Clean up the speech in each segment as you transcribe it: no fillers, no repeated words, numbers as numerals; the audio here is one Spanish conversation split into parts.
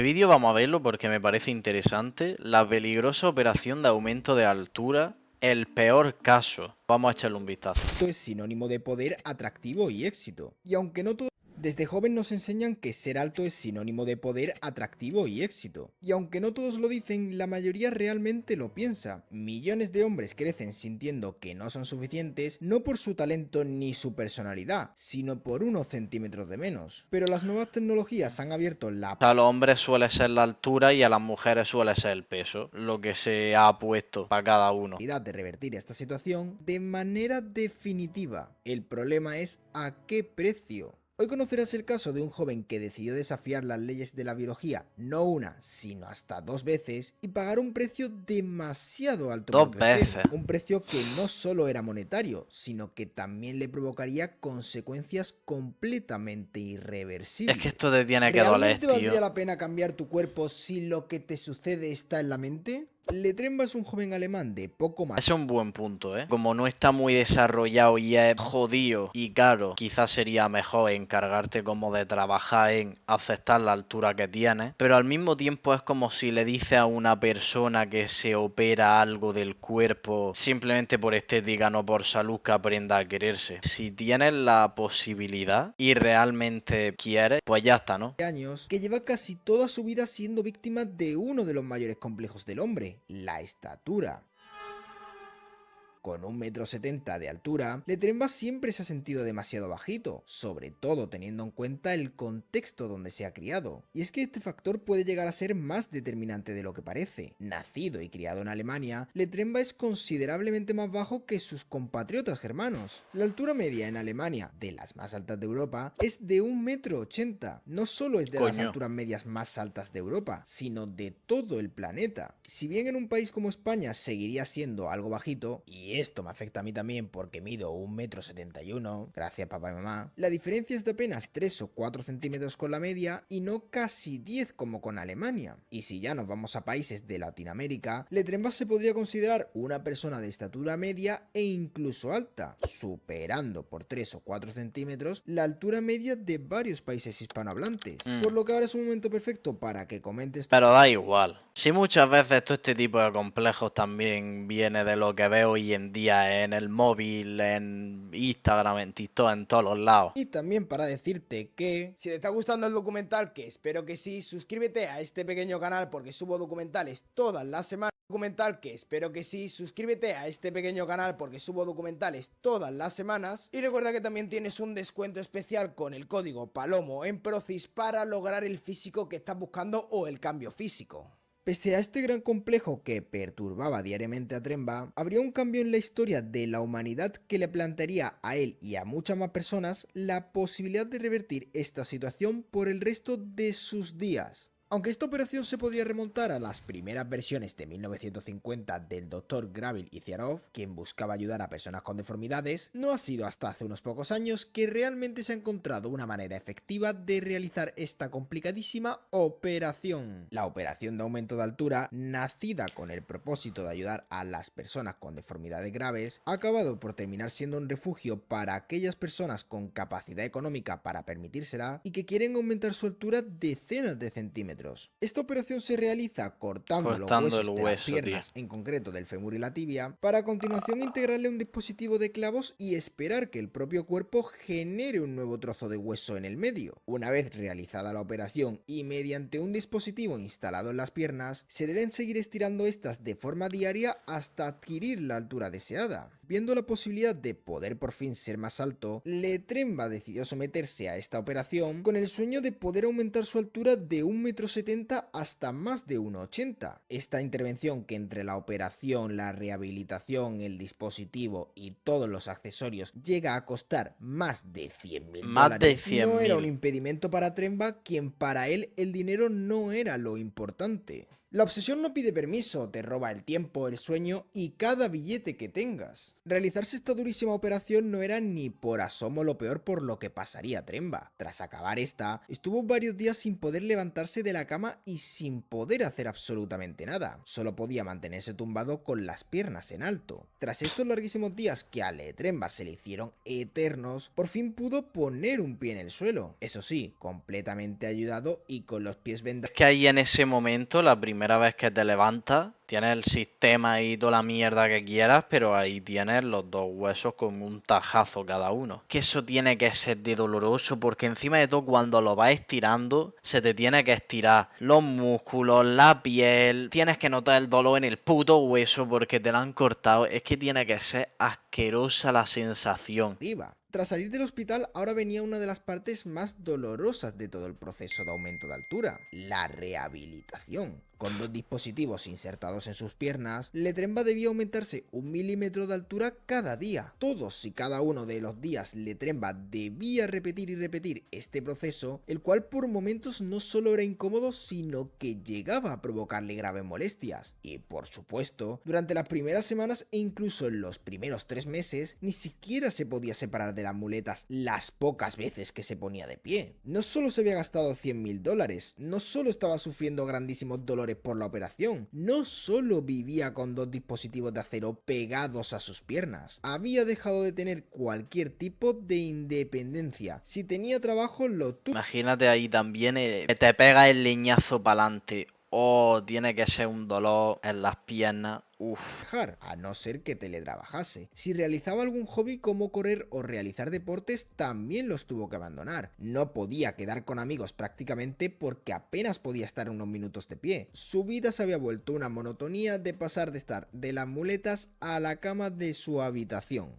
vídeo vamos a verlo porque me parece interesante. La peligrosa operación de aumento de altura, el peor caso. Vamos a echarle un vistazo. Esto es sinónimo de poder, atractivo y éxito. Y aunque no todo... Desde joven nos enseñan que ser alto es sinónimo de poder, atractivo y éxito. Y aunque no todos lo dicen, la mayoría realmente lo piensa. Millones de hombres crecen sintiendo que no son suficientes, no por su talento ni su personalidad, sino por unos centímetros de menos. Pero las nuevas tecnologías han abierto la A los hombres suele ser la altura y a las mujeres suele ser el peso, lo que se ha puesto para cada uno. posibilidad de revertir esta situación de manera definitiva. El problema es a qué precio. Hoy conocerás el caso de un joven que decidió desafiar las leyes de la biología no una, sino hasta 2 veces y pagar un precio demasiado alto por Dos crecer. veces. Un precio que no solo era monetario, sino que también le provocaría consecuencias completamente irreversibles. Es que esto te tiene que doler, ¿Realmente valdría tío. la pena cambiar tu cuerpo si lo que te sucede está en la mente? Letremba es un joven alemán de poco más Ese es un buen punto, ¿eh? Como no está muy desarrollado y es jodido y caro, quizás sería mejor encargarte como de trabajar en aceptar la altura que tienes. Pero al mismo tiempo es como si le dices a una persona que se opera algo del cuerpo simplemente por estética, no por salud, que aprenda a quererse. Si tienes la posibilidad y realmente quieres, pues ya está, ¿no? años, que lleva casi toda su vida siendo víctima de uno de los mayores complejos del hombre, la estatura. Con 1,70 m de altura, Letremba siempre se ha sentido demasiado bajito, sobre todo teniendo en cuenta el contexto donde se ha criado. Y es que este factor puede llegar a ser más determinante de lo que parece. Nacido y criado en Alemania, Letremba es considerablemente más bajo que sus compatriotas germanos. La altura media en Alemania, de las más altas de Europa, es de 1,80 m. No solo es de las Coño. alturas medias más altas de Europa, sino de todo el planeta. Si bien en un país como España seguiría siendo algo bajito, y esto me afecta a mí también porque mido 1,71 m, gracias papá y mamá, la diferencia es de apenas 3 o 4 centímetros con la media y no casi 10 como con Alemania. Y si ya nos vamos a países de Latinoamérica, Letremba se podría considerar una persona de estatura media e incluso alta, superando por 3 o 4 centímetros la altura media de varios países hispanohablantes. Por lo que ahora es un momento perfecto para que comentes Pero da igual. Si muchas veces todo este tipo de complejos también viene de lo que veo hoy en día en el móvil, en Instagram, en TikTok, en todos los lados. y también para decirte que si te está gustando el documental, que espero que sí, suscríbete a este pequeño canal porque subo documentales todas las semanas. Suscríbete a este pequeño canal porque subo documentales todas las semanas. Y recuerda que también tienes un descuento especial con el código PALOMO en Procis para lograr el físico que estás buscando o el cambio físico. Pese a este gran complejo que perturbaba diariamente a Tremba, habría un cambio en la historia de la humanidad que le plantearía a él y a muchas más personas la posibilidad de revertir esta situación por el resto de sus días. Aunque esta operación se podría remontar a las primeras versiones de 1950 del Dr. Gravil Iziarov, quien buscaba ayudar a personas con deformidades, no ha sido hasta hace unos pocos años que realmente se ha encontrado una manera efectiva de realizar esta complicadísima operación. La operación de aumento de altura, nacida con el propósito de ayudar a las personas con deformidades graves, ha acabado por terminar siendo un refugio para aquellas personas con capacidad económica para permitírsela y que quieren aumentar su altura decenas de centímetros. Esta operación se realiza cortando los Cortando el huesos de las hueso, tío. piernas, en concreto del fémur y la tibia, para a continuación integrarle un dispositivo de clavos y esperar que el propio cuerpo genere un nuevo trozo de hueso en el medio. Una vez realizada la operación y mediante un dispositivo instalado en las piernas, se deben seguir estirando estas de forma diaria hasta adquirir la altura deseada. Viendo la posibilidad de poder por fin ser más alto, Letremba decidió someterse a esta operación con el sueño de poder aumentar su altura de 1,70 m hasta más de 1,80 m. Esta intervención, que entre la operación, la rehabilitación, el dispositivo y todos los accesorios llega a costar más de 100.000 Más de dólares, no era un 100.000. impedimento para Tremba, quien para él el dinero no era lo importante. La obsesión no pide permiso, te roba el tiempo, el sueño y cada billete que tengas. Realizarse esta durísima operación no era ni por asomo lo peor por lo que pasaría Tremba. Tras acabar esta, estuvo varios días sin poder levantarse de la cama y sin poder hacer absolutamente nada. Solo podía mantenerse tumbado con las piernas en alto. Tras estos larguísimos días que a Tremba se le hicieron eternos, por fin pudo poner un pie en el suelo. Eso sí, completamente ayudado y con los pies vendados. Es que ahí en ese momento, la primera vez que te levantas, tienes el sistema y toda la mierda que quieras, pero ahí tienes los dos huesos con un tajazo cada uno. Que eso tiene que ser de doloroso, porque encima de todo cuando lo vas estirando, se te tiene que estirar los músculos, la piel, tienes que notar el dolor en el puto hueso porque te lo han cortado. Es que tiene que ser asquerosa la sensación. Tras salir del hospital, ahora venía una de las partes más dolorosas de todo el proceso de aumento de altura, la rehabilitación. Con 2 dispositivos insertados en sus piernas, Tremba debía aumentarse 1 milímetro de altura cada día. Todos y cada uno de los días Tremba debía repetir y repetir este proceso, el cual por momentos no solo era incómodo, sino que llegaba a provocarle graves molestias. Y por supuesto, durante las primeras semanas e incluso en los primeros 3 meses, ni siquiera se podía separar de las muletas las pocas veces que se ponía de pie. No solo se había gastado $100.000, no solo estaba sufriendo grandísimos dolores por la operación, no solo vivía con 2 dispositivos de acero pegados a sus piernas, había dejado de tener cualquier tipo de independencia. Si tenía trabajo lo tuvo. Imagínate ahí también que te pega el leñazo para adelante. Oh, tiene que ser un dolor en las piernas. Uf. A no ser que teletrabajase. Si realizaba algún hobby como correr o realizar deportes, también los tuvo que abandonar. No podía quedar con amigos prácticamente porque apenas podía estar unos minutos de pie. Su vida se había vuelto una monotonía de pasar de estar de las muletas a la cama de su habitación.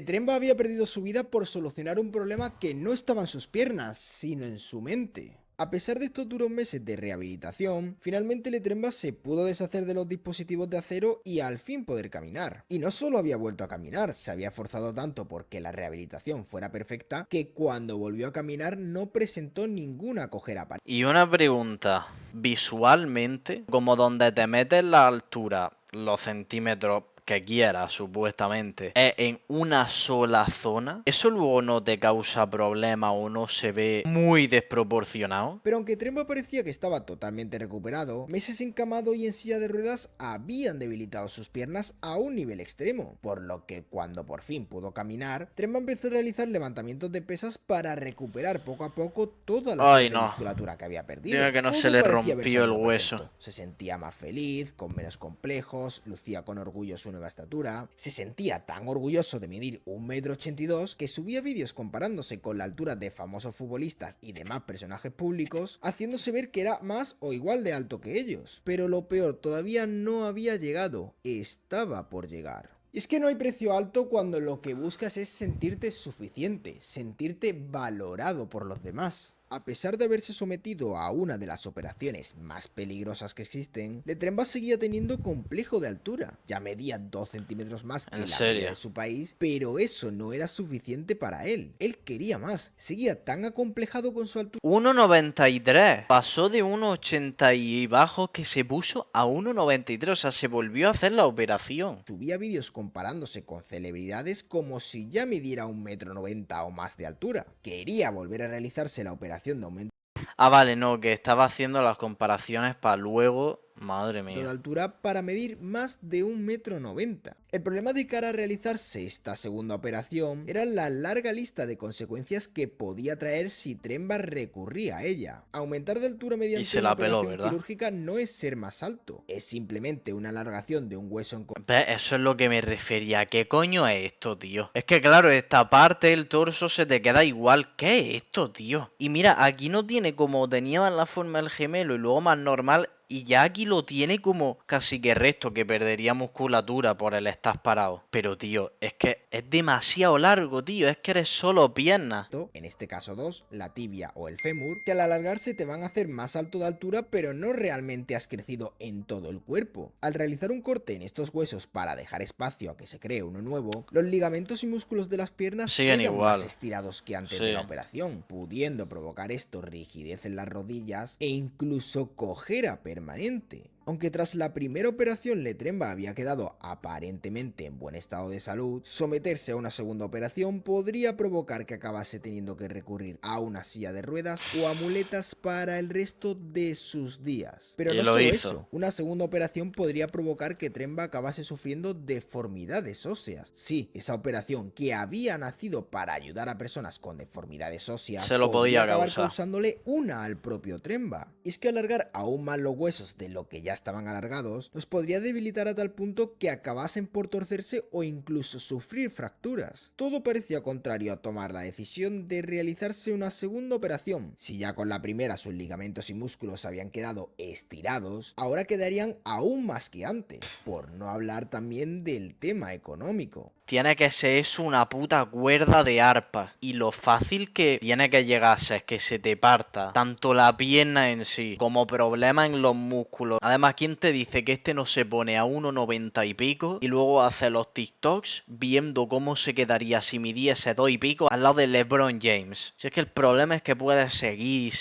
Tremba había perdido su vida por solucionar un problema que no estaba en sus piernas, sino en su mente. A pesar de estos duros meses de rehabilitación, finalmente Tremba se pudo deshacer de los dispositivos de acero y al fin poder caminar. Y no solo había vuelto a caminar, se había forzado tanto porque la rehabilitación fuera perfecta que cuando volvió a caminar no presentó ninguna cojera aparente. Y una pregunta, visualmente, como donde te metes la altura, los centímetros que quieras, supuestamente, es en una sola zona, ¿eso luego no te causa problema o no se ve muy desproporcionado? Pero aunque Tremba parecía que estaba totalmente recuperado, meses encamado y en silla de ruedas habían debilitado sus piernas a un nivel extremo, por lo que cuando por fin pudo caminar, Tremba empezó a realizar levantamientos de pesas para recuperar poco a poco toda la musculatura que había perdido. Diga que no Todo se le parecía haber rompió el salido hueso. perfecto. Se sentía más feliz, con menos complejos, lucía con orgullo su nueva estatura, se sentía tan orgulloso de medir 1,82 m que subía vídeos comparándose con la altura de famosos futbolistas y demás personajes públicos, haciéndose ver que era más o igual de alto que ellos. Pero lo peor todavía no había llegado, estaba por llegar. Y es que no hay precio alto cuando lo que buscas es sentirte suficiente, sentirte valorado por los demás. A pesar de haberse sometido a una de las operaciones más peligrosas que existen, Tremba seguía teniendo complejo de altura. Ya medía 2 centímetros más que la media de su país, pero eso no era suficiente para él. Él quería más. Seguía tan acomplejado con su altura. 1,93. Pasó de 1,80 y bajo que se puso a 1,93. O sea, se volvió a hacer la operación. Subía vídeos comparándose con celebridades como si ya midiera 1,90 m o más de altura. Quería volver a realizarse la operación de aumento. Ah, vale, no, que estaba haciendo las comparaciones para luego. Madre mía. De altura para medir más de 1,90 m. El problema de cara a realizarse esta segunda operación era la larga lista de consecuencias que podía traer si Tremba recurría a ella. Aumentar de altura mediante una operación quirúrgica no es ser más alto, es simplemente una alargación de un hueso en... Eso es lo que me refería. ¿Qué coño es esto, tío? Es que claro, esta parte del torso se te queda igual. ¿Qué es esto, tío? Y mira, aquí no tiene como tenía la forma del gemelo y luego más normal. Y ya aquí lo tiene como casi que recto, que perdería musculatura por el estar parado. Pero tío, es que es demasiado largo, tío. Es que eres solo piernas. En este caso 2, la tibia o el fémur, que al alargarse te van a hacer más alto de altura, pero no realmente has crecido en todo el cuerpo. Al realizar un corte en estos huesos para dejar espacio a que se cree uno nuevo, los ligamentos y músculos de las piernas siguen quedan igual, más estirados que antes de la operación, pudiendo provocar esto rigidez en las rodillas e incluso cojera permanente. Aunque tras la primera operación Letremba había quedado aparentemente en buen estado de salud, someterse a una segunda operación podría provocar que acabase teniendo que recurrir a una silla de ruedas o a muletas para el resto de sus días. Pero Y no lo solo hizo. eso, una segunda operación podría provocar que Tremba acabase sufriendo deformidades óseas. Sí, esa operación que había nacido para ayudar a personas con deformidades óseas Se lo podría podía acabar causar. causándole una al propio Tremba. Y es que alargar aún más los huesos de lo que ya estaban alargados los podría debilitar a tal punto que acabasen por torcerse o incluso sufrir fracturas. Todo parecía contrario a tomar la decisión de realizarse una segunda operación. Si ya con la primera sus ligamentos y músculos habían quedado estirados, ahora quedarían aún más que antes, por no hablar también del tema económico. Tiene que ser eso una puta cuerda de arpa. Y lo fácil que tiene que llegar a ser que se te parta tanto la pierna en sí como problemas en los músculos. Además, ¿quién te dice que este no se pone a 1,90 y pico y luego hace los TikToks viendo cómo se quedaría si midiese 2 y pico al lado de LeBron James? Si es que el problema es que puedes seguir.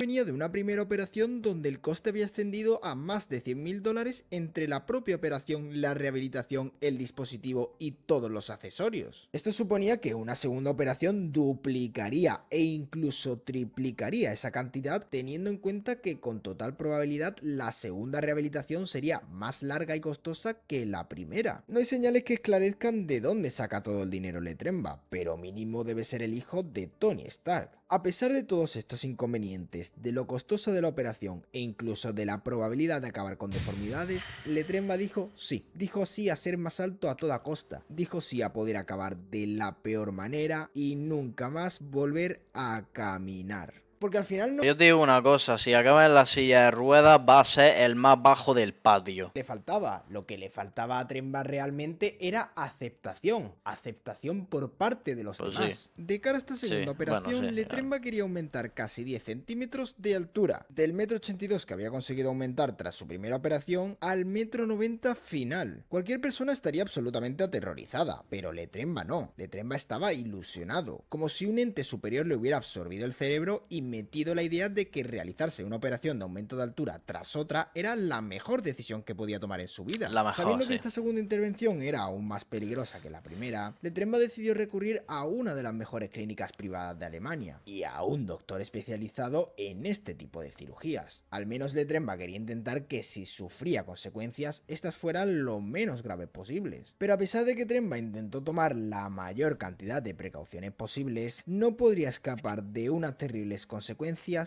Venía de una primera operación donde el coste había ascendido a más de $100.000 entre la propia operación, la rehabilitación, el dispositivo y todos los accesorios. Esto suponía que una segunda operación duplicaría e incluso triplicaría esa cantidad, teniendo en cuenta que con total probabilidad la segunda rehabilitación sería más larga y costosa que la primera. No hay señales que esclarezcan de dónde saca todo el dinero Letremba, pero mínimo debe ser el hijo de Tony Stark. A pesar de todos estos inconvenientes, de lo costoso de la operación e incluso de la probabilidad de acabar con deformidades, Letremba dijo sí a ser más alto a toda costa, dijo sí a poder acabar de la peor manera y nunca más volver a caminar. Porque al final no Yo te digo una cosa, si acaba en la silla de ruedas va a ser el más bajo del patio. le faltaba. Lo que le faltaba a Tremba realmente era aceptación. Aceptación por parte de los Pues demás. De cara a esta sí, segunda bueno, sí, operación, claro. Letremba quería aumentar casi 10 centímetros de altura. Del 1,82 m que había conseguido aumentar tras su primera operación al 1,90 m final. Cualquier persona estaría absolutamente aterrorizada, pero Letremba no. Letremba estaba ilusionado. Como si un ente superior le hubiera absorbido el cerebro y metido la idea de que realizarse una operación de aumento de altura tras otra era la mejor decisión que podía tomar en su vida. La mejor, Sabiendo que sí. esta segunda intervención era aún más peligrosa que la primera, Letremba decidió recurrir a una de las mejores clínicas privadas de Alemania y a un doctor especializado en este tipo de cirugías. Al menos Letremba quería intentar que si sufría consecuencias, estas fueran lo menos graves posibles. Pero a pesar de que Tremba intentó tomar la mayor cantidad de precauciones posibles, no podría escapar de unas terribles consecuencias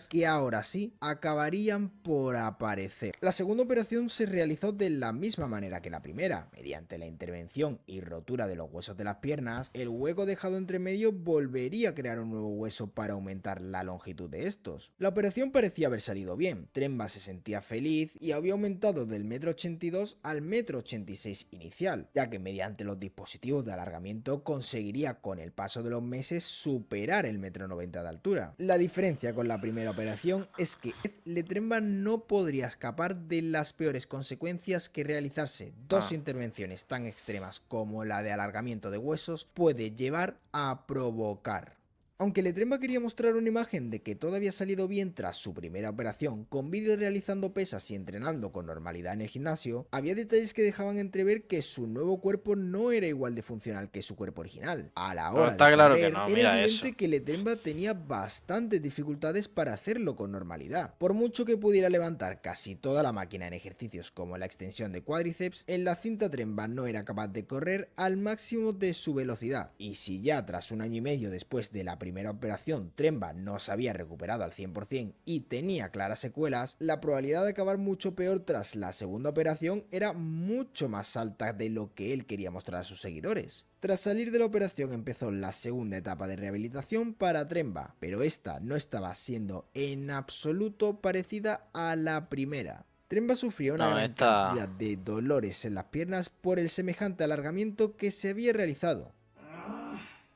que ahora sí acabarían por aparecer. La segunda operación se realizó de la misma manera que la primera. Mediante la intervención y rotura de los huesos de las piernas, el hueco dejado entre medio volvería a crear un nuevo hueso para aumentar la longitud de estos. La operación parecía haber salido bien. Tremba se sentía feliz y había aumentado del 1,82 m al 1,86 m inicial, ya que mediante los dispositivos de alargamiento conseguiría con el paso de los meses superar el 1,90 m de altura. La diferencia con la primera operación es que Letremba no podría escapar de las peores consecuencias que realizarse dos intervenciones tan extremas como la de alargamiento de huesos puede llevar a provocar. Aunque Letremba quería mostrar una imagen de que todo había salido bien tras su primera operación, con vídeos realizando pesas y entrenando con normalidad en el gimnasio, había detalles que dejaban entrever que su nuevo cuerpo no era igual de funcional que su cuerpo original. A la Pero hora está de claro que correr, no, era mira evidente eso. que Letremba tenía bastantes dificultades para hacerlo con normalidad. Por mucho que pudiera levantar casi toda la máquina en ejercicios como la extensión de cuádriceps, en la cinta Tremba no era capaz de correr al máximo de su velocidad. Y si ya tras un año y medio después de la primera operación Tremba no se había recuperado al 100% y tenía claras secuelas, la probabilidad de acabar mucho peor tras la segunda operación era mucho más alta de lo que él quería mostrar a sus seguidores. Tras salir de la operación empezó la segunda etapa de rehabilitación para Tremba, pero esta no estaba siendo en absoluto parecida a la primera. Tremba sufrió una No, gran cantidad de dolores en las piernas por el semejante alargamiento que se había realizado.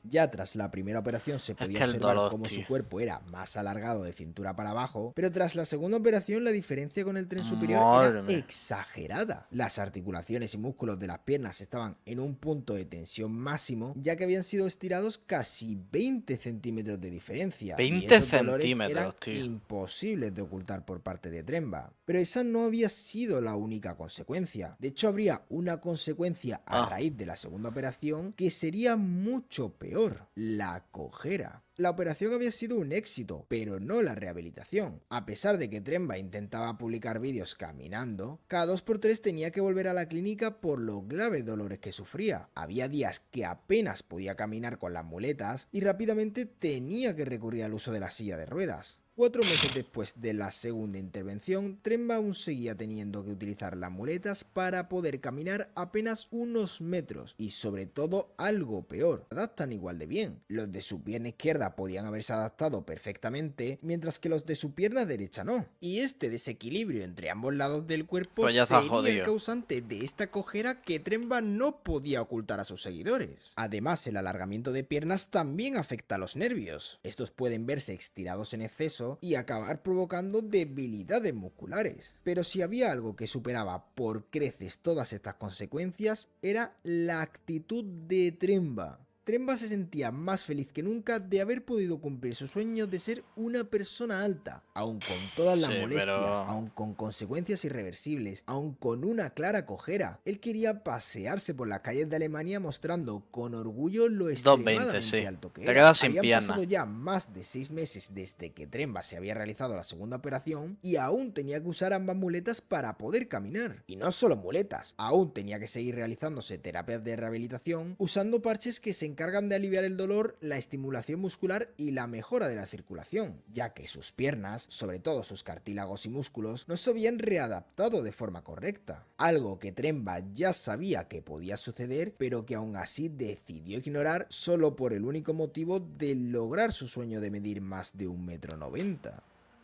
Ya tras la primera operación se Es podía que el observar dolor, cómo su tío. cuerpo era más alargado de cintura para abajo, pero tras la segunda operación la diferencia con el tren superior era Madre mía. exagerada. Las articulaciones y músculos de las piernas estaban en un punto de tensión máximo, ya que habían sido estirados casi 20 centímetros de diferencia, y 20 esos dolores eran centímetros, tío. imposibles de ocultar por parte de Tremba. Pero esa no había sido la única consecuencia. De hecho, habría una consecuencia a Ah, raíz de la segunda operación que sería mucho peor: la cojera. La operación había sido un éxito, pero no la rehabilitación. A pesar de que Tremba intentaba publicar vídeos caminando, cada 2 por 3 tenía que volver a la clínica por los graves dolores que sufría. Había días que apenas podía caminar con las muletas y rápidamente tenía que recurrir al uso de la silla de ruedas. 4 meses después de la segunda intervención, Tremba aún seguía teniendo que utilizar las muletas para poder caminar apenas unos metros, y sobre todo algo peor, se adaptan igual de bien. Los de su pierna izquierda podían haberse adaptado perfectamente, mientras que los de su pierna derecha no. Y este desequilibrio entre ambos lados del cuerpo pues ya está sería el jodido. causante de esta cojera que Tremba no podía ocultar a sus seguidores. Además, el alargamiento de piernas también afecta a los nervios. Estos pueden verse estirados en exceso y acabar provocando debilidades musculares. Pero si había algo que superaba por creces todas estas consecuencias, era la actitud de Tremba. Tremba se sentía más feliz que nunca de haber podido cumplir su sueño de ser una persona alta, aun con todas las Sí, molestias, pero... aun con consecuencias irreversibles, aun con una clara cojera. Él quería pasearse por las calles de Alemania mostrando con orgullo lo 220, extremadamente sí. alto que Te era. quedas sin Habían piernas. pasado ya más de 6 meses desde que Tremba se había realizado la segunda operación y aún tenía que usar ambas muletas para poder caminar. Y no solo muletas, aún tenía que seguir realizándose terapias de rehabilitación usando parches que se encargan de aliviar el dolor, la estimulación muscular y la mejora de la circulación, ya que sus piernas, sobre todo sus cartílagos y músculos, no se habían readaptado de forma correcta. Algo que Tremba ya sabía que podía suceder, pero que aún así decidió ignorar solo por el único motivo de lograr su sueño de medir más de 1,90 m.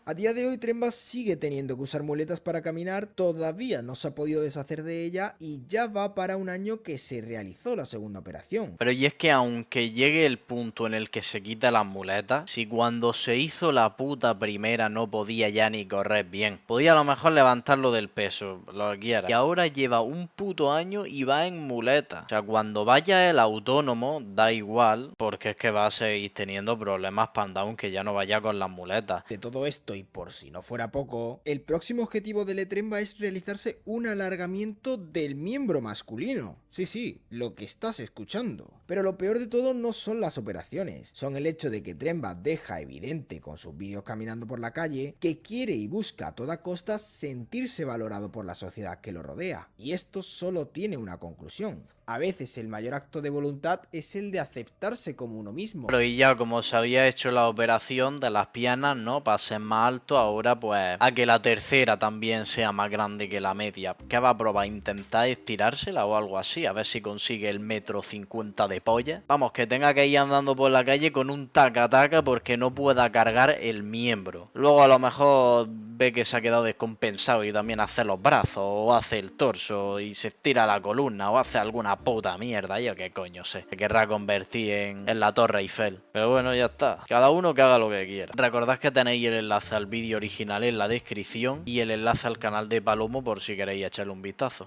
A día de hoy Tremba sigue teniendo que usar muletas para caminar, todavía no se ha podido deshacer de ella y ya va para un año que se realizó la segunda operación. Pero y es que aunque llegue el punto en el que se quita las muletas, si cuando se hizo la puta primera no podía ya ni correr bien, podía a lo mejor levantarlo del peso, lo que quiera, y ahora lleva un puto año y va en muletas. O sea, cuando vaya el autónomo, da igual, porque es que va a seguir teniendo problemas para andar aunque ya no vaya con las muletas. De todo esto, y por si no fuera poco, el próximo objetivo de Tremba es realizarse un alargamiento del miembro masculino. Sí, lo que estás escuchando. Pero lo peor de todo no son las operaciones, son el hecho de que Tremba deja evidente con sus vídeos caminando por la calle que quiere y busca a toda costa sentirse valorado por la sociedad que lo rodea. Y esto solo tiene una conclusión: a veces el mayor acto de voluntad es el de aceptarse como uno mismo. Pero y ya como se había hecho la operación de las piernas, ¿no? Para ser más alto, ahora pues a que la tercera también sea más grande que la media. ¿Qué va a probar? ¿Intentar estirársela o algo así? A ver si consigue el 1,50 m de polla. Vamos, que tenga que ir andando por la calle con un taca-taca porque no pueda cargar el miembro. Luego a lo mejor ve que se ha quedado descompensado y también hace los brazos o hace el torso y se estira la columna o hace alguna puta mierda, yo qué coño sé. Se querrá convertir en la Torre Eiffel. Pero bueno, ya está. Cada uno que haga lo que quiera. Recordad que tenéis el enlace al vídeo original en la descripción y el enlace al canal de Palomo por si queréis echarle un vistazo.